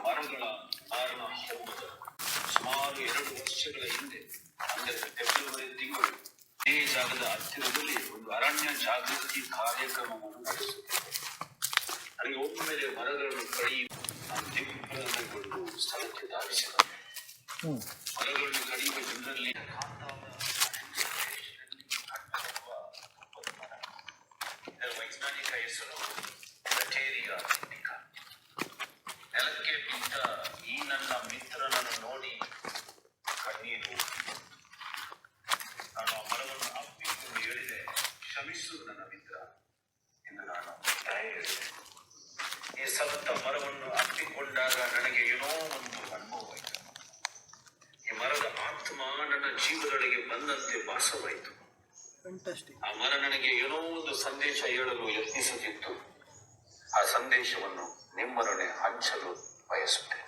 ಮರಗಳ ಕಾರಣ ಹೌದು. ಸುಮಾರು 2 ವರ್ಷಗಳ ಹಿಂದೆ ಅಂದರೆ ಫೆಬ್ರವರಿ ತಿಂಗಳು ಇದೇ ಜಾಗದ ಹತ್ತಿರದಲ್ಲಿ ಒಂದು ಅರಣ್ಯ ಜಾಗೃತಿ ಕಾರ್ಯಕ್ರಮವನ್ನು ನಡೆಸುತ್ತೆ. ನನಗೆ ಒಮ್ಮೆಲೆ ಮರಗಳನ್ನು ಕಡಿಯುವ ನಾನು ದಿಗ್ಭ್ರಮೆಗೊಂಡು ಸ್ಥಳಕ್ಕೆ ಧಾವಿಸಿದ. ಮರಗಳನ್ನು ಕಡಿಯುವ ಜನರಲ್ಲಿ ಇದರ ವೈಜ್ಞಾನಿಕ ಹೆಸರು ಬ್ಯಾಕ್ಟೀರಿಯಾ ಇಂಡಿಕಾ. ನೆಲಕ್ಕೆ ಬಿದ್ದ ಈ ನನ್ನ ಮಿತ್ರನನ್ನು ನೋಡಿ ಕಣ್ಣೀರು. ನಾನು ಆ ಮರವನ್ನು ಅಪ್ಪಿಕೊಂಡು ಹೇಳಿದೆ, ಕ್ಷಮಿಸು ನನ್ನ ಮಿತ್ರ ಎಂದು ನಾನು ಹೇಳಿದೆ. ಈ ಸತ್ತ ಮರವನ್ನು ಅಪ್ಪಿಕೊಂಡಾಗ ನನಗೆ ಏನೋ ಒಂದು ಅನುಭವವಾಯಿತು. ಈ ಮರದ ಆತ್ಮ ನನ್ನ ಜೀವದೊಳಗೆ ಬಂದಂತೆ ಭಾಸವಾಯಿತು. ಆ ಮರ ನನಗೆ ಏನೋ ಒಂದು ಸಂದೇಶ ಹೇಳಲು ಯತ್ನಿಸುತ್ತಿತ್ತು. ಆ ಸಂದೇಶವನ್ನು ನಿಮ್ಮೊಡನೆ ಹಂಚಲು ಬಯಸುತ್ತೇನೆ.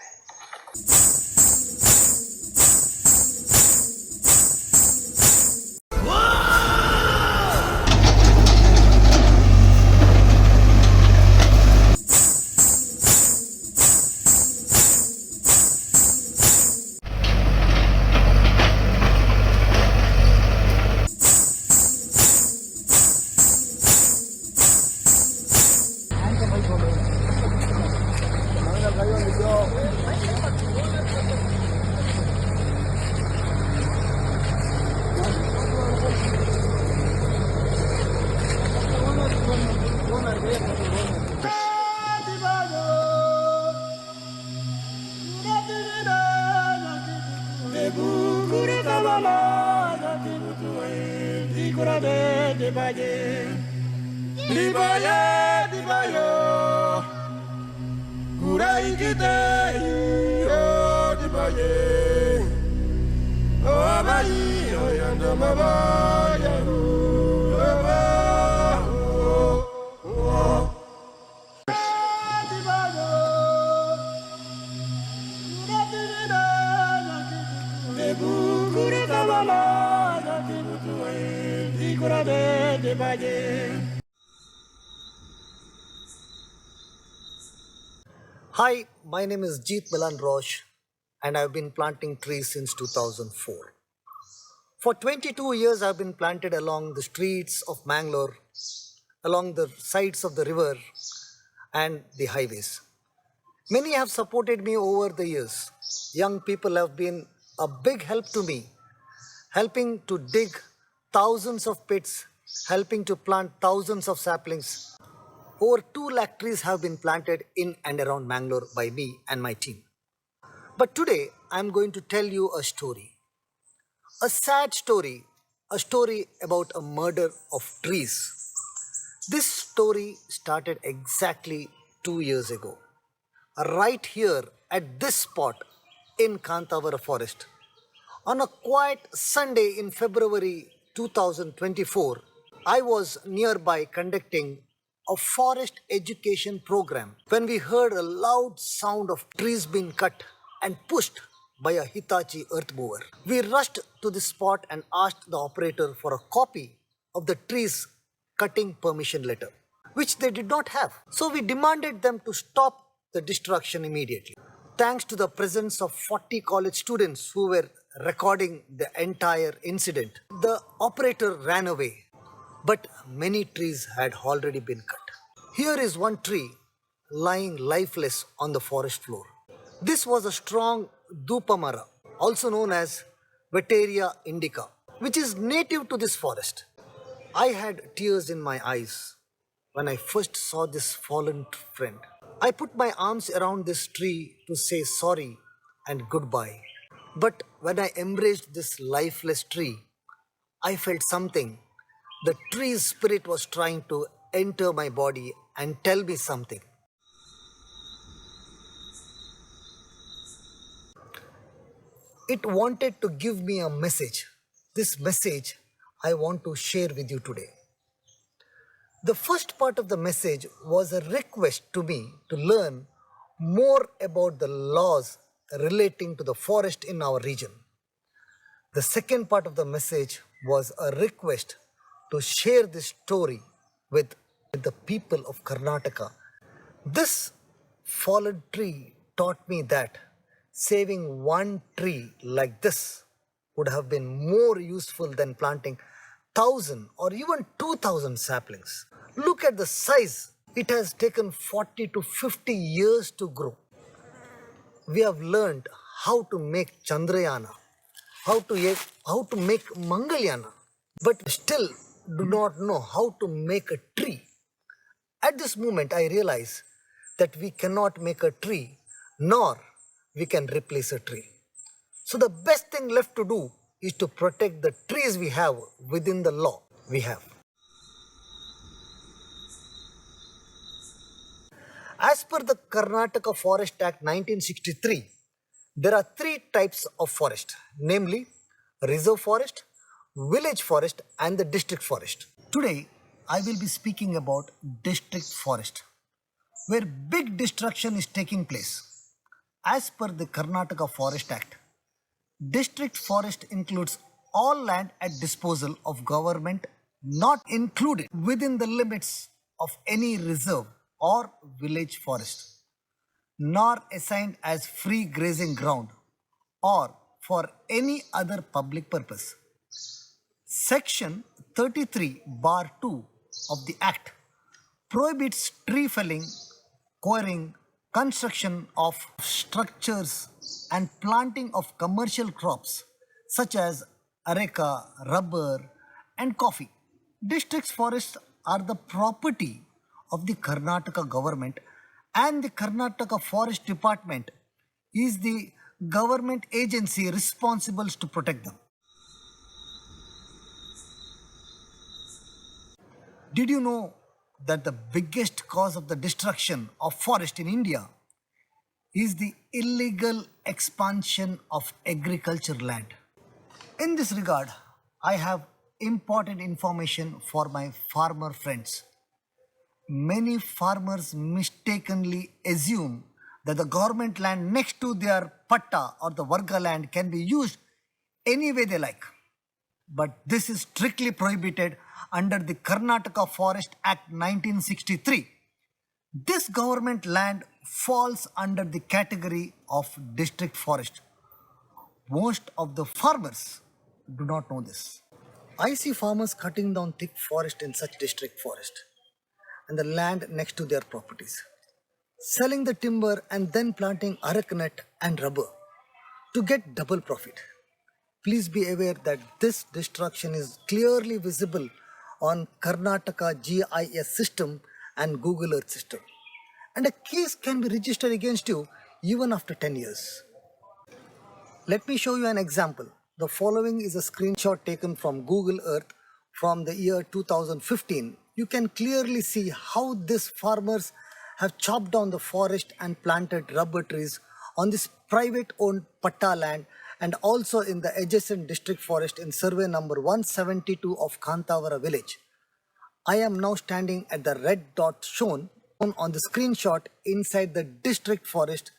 Hi, my name is Jeet Milan Roche and I've been planting trees since 2004. For 22 years I've been planted along the streets of Mangalore, along the sides of the river and the highways. Many have supported me over the years. Young people have been a big help to me, helping to dig thousands of pits, helping to plant thousands of saplings. Over 2 lakh trees have been planted in and around Mangalore by me and my team. But today I am going to tell you a story. A sad story, a story about a murder of trees. This story started exactly 2 years ago. Right here at this spot in Kanthavara forest. On a quiet Sunday in February 2024, I was nearby conducting a forest education program when we heard a loud sound of trees being cut and pushed by a Hitachi earth mover. We rushed to the spot and asked the operator for a copy of the trees cutting permission letter, which they did not have. So we demanded them to stop the destruction immediately. Thanks to the presence of 40 college students who were recording the entire incident, the operator ran away. But many trees had already been cut. Here is one tree lying lifeless on the forest floor. This was a strong Dupamara, also known as Veteria indica, which is native to this forest. I had tears in my eyes when I first saw this fallen friend. I put my arms around this tree to say sorry and goodbye. But when I embraced this lifeless tree, I felt something. The tree's spirit was trying to enter my body and tell me something. It wanted to give me a message. This message I want to share with you today. The first part of the message was a request to me to learn more about the laws relating to the forest in our region. The second part of the message was a request to share this story with the people of Karnataka. This fallen tree taught me that saving one tree like this would have been more useful than planting 1,000 or even 2,000 saplings. Look at the size. It has taken 40 to 50 years to grow. We have learned how to make Chandrayana, how to make Mangalyana, but still do not know how to make a tree. At this moment, I realize that we cannot make a tree, nor we can replace a tree. So the best thing left to do is to protect the trees we have within the law we have. As per the Karnataka Forest Act 1963, there are three types of forest, namely reserve forest, village forest and the district forest. Today, I will be speaking about district forest, where big destruction is taking place. As per the Karnataka Forest Act, district forest includes all land at disposal of government not included within the limits of any reserve or village forest, nor assigned as free grazing ground or for any other public purpose. Section 33 bar 2 of the Act prohibits tree felling, quarrying, construction of structures and planting of commercial crops such as areca, rubber and coffee. District forests are the property of the Karnataka government, and the Karnataka Forest Department is the government agency responsible to protect them. Did you know that the biggest cause of the destruction of forest in India is the illegal expansion of agriculture land? In this regard, I have important information for my farmer friends. Many farmers mistakenly assume that the government land next to their patta or the varga land can be used any way they like. But this is strictly prohibited under the Karnataka Forest Act 1963. This government land falls under the category of district forest. Most of the farmers do not know this. I see farmers cutting down thick forest in such district forest and the land next to their properties, selling the timber and then planting arecanut and rubber to get double profit. Please be aware that this destruction is clearly visible on Karnataka GIS system and Google Earth system, and a case can be registered against you even after 10 years. Let me show you an example. The following is a screenshot taken from Google Earth from the year 2015. You can clearly see how these farmers have chopped down the forest and planted rubber trees on this private owned patta land and also in the adjacent district forest in survey number 172 of Kanthavara village. I am now standing at the red dot shown on the screenshot inside the district forest.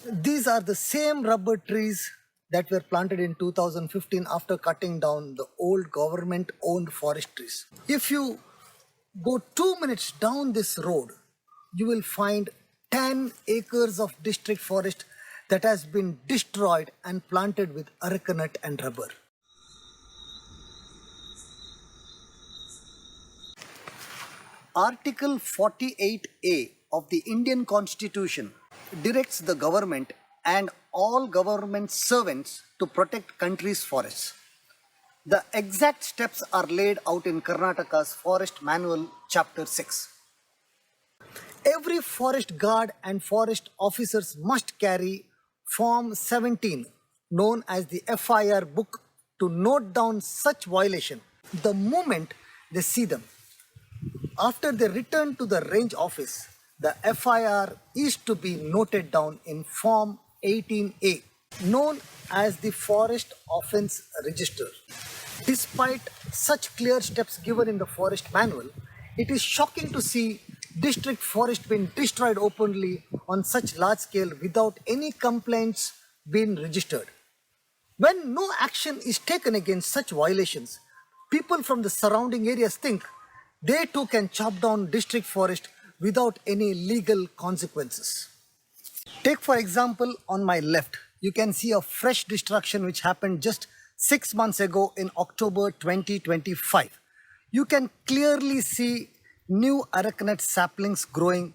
These are the same rubber trees that were planted in 2015 after cutting down the old government owned forest trees. If you go 2 minutes down this road, you will find 10 acres of district forest that has been destroyed and planted with arecanut and rubber. Article 48A of the Indian Constitution directs the government and all government servants to protect country's forests. The exact steps are laid out in Karnataka's Forest Manual, Chapter 6. Every forest guard and forest officers must carry Form 17, known as the FIR book, to note down such violation the moment they see them. After they return to the range office, the FIR is to be noted down in Form 18A, known as the Forest Offence Register. Despite such clear steps given in the Forest Manual, it is shocking to see district forest being destroyed openly on such large scale without any complaints being registered. When no action is taken against such violations, people from the surrounding areas think they too can chop down district forest without any legal consequences. Take for example, on my left, you can see a fresh destruction which happened just 6 months ago in October 2025. You can clearly see new arecanut saplings growing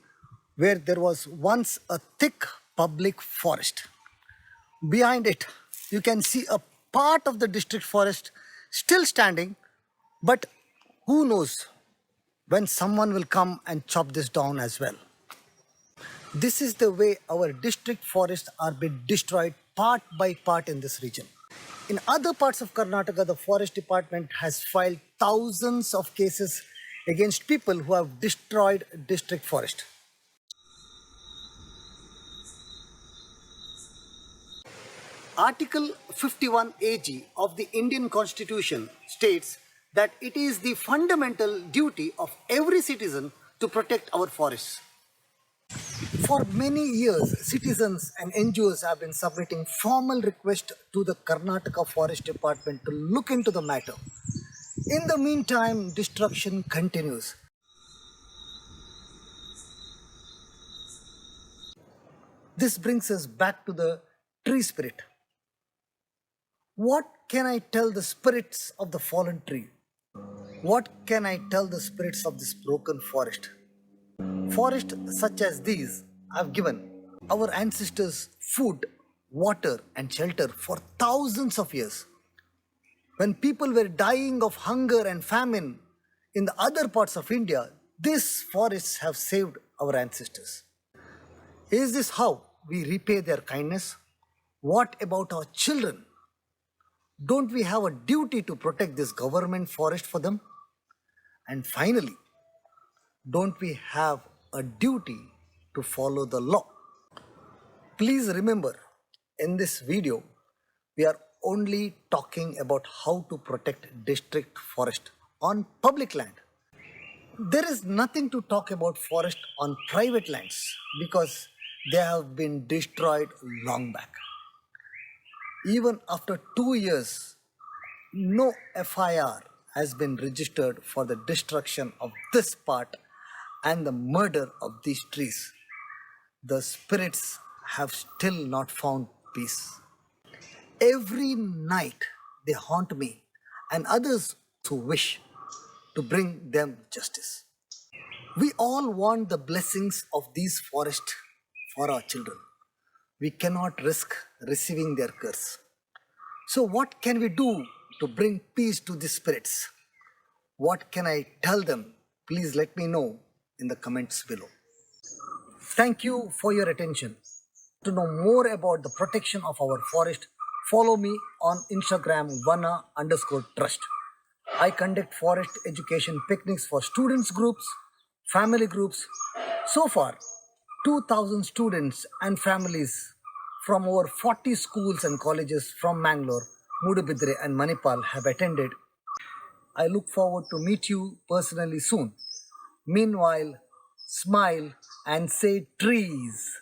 where there was once a thick public forest. Behind it, you can see a part of the district forest still standing, but who knows when someone will come and chop this down as well. This is the way our district forests are being destroyed part by part in this region. In other parts of Karnataka, the forest department has filed thousands of cases against people who have destroyed district forest. Article 51 AG of the Indian Constitution states that it is the fundamental duty of every citizen to protect our forests. For many years, citizens and NGOs have been submitting formal requests to the Karnataka Forest Department to look into the matter. In the meantime, destruction continues. This brings us back to the tree spirit. What can I tell the spirits of the fallen tree? What can I tell the spirits of this broken forest? Forests such as these have given our ancestors food, water, and shelter for thousands of years. When people were dying of hunger and famine in the other parts of India, these forests have saved our ancestors. Is this how we repay their kindness? What about our children? Don't we have a duty to protect this government forest for them? And finally, don't we have a duty to follow the law? Please remember, in this video, we are only talking about how to protect district forest on public land. There is nothing to talk about forest on private lands because they have been destroyed long back. Even after 2 years, no FIR has been registered for the destruction of this part and the murder of these trees. The spirits have still not found peace. Every night they haunt me and others who wish to bring them justice. We all want the blessings of these forests for our children. We cannot risk receiving their curse. So, what can we do to bring peace to these spirits? What can I tell them? Please let me know in the comments below. Thank you for your attention. To know more about the protection of our forest, follow me on Instagram vana_trust. I conduct forest education picnics for students groups, family groups. So far, 2,000 students and families from over 40 schools and colleges from Mangalore, Mudubidre and Manipal have attended. I look forward to meet you personally soon. Meanwhile, smile and say trees.